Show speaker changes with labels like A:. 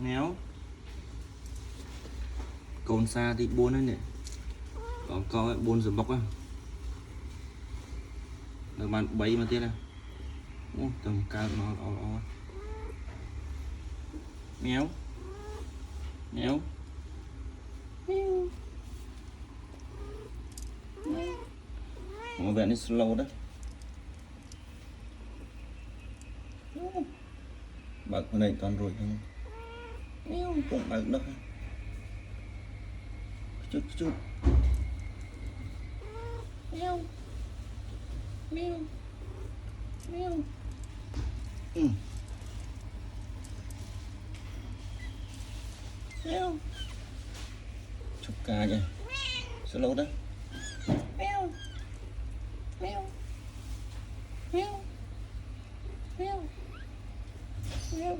A: méo còn xa thì buôn đấy nè có buôn rồi bọc á được bạn bấy mà tiếc này tầm cao nó méo méo một vẻ như slow đó bật cái này toàn rồi không cũng bật đó chút mèo mèo mèo mèo chụp cá vậy slow đó mèo mèo mèo mèo mèo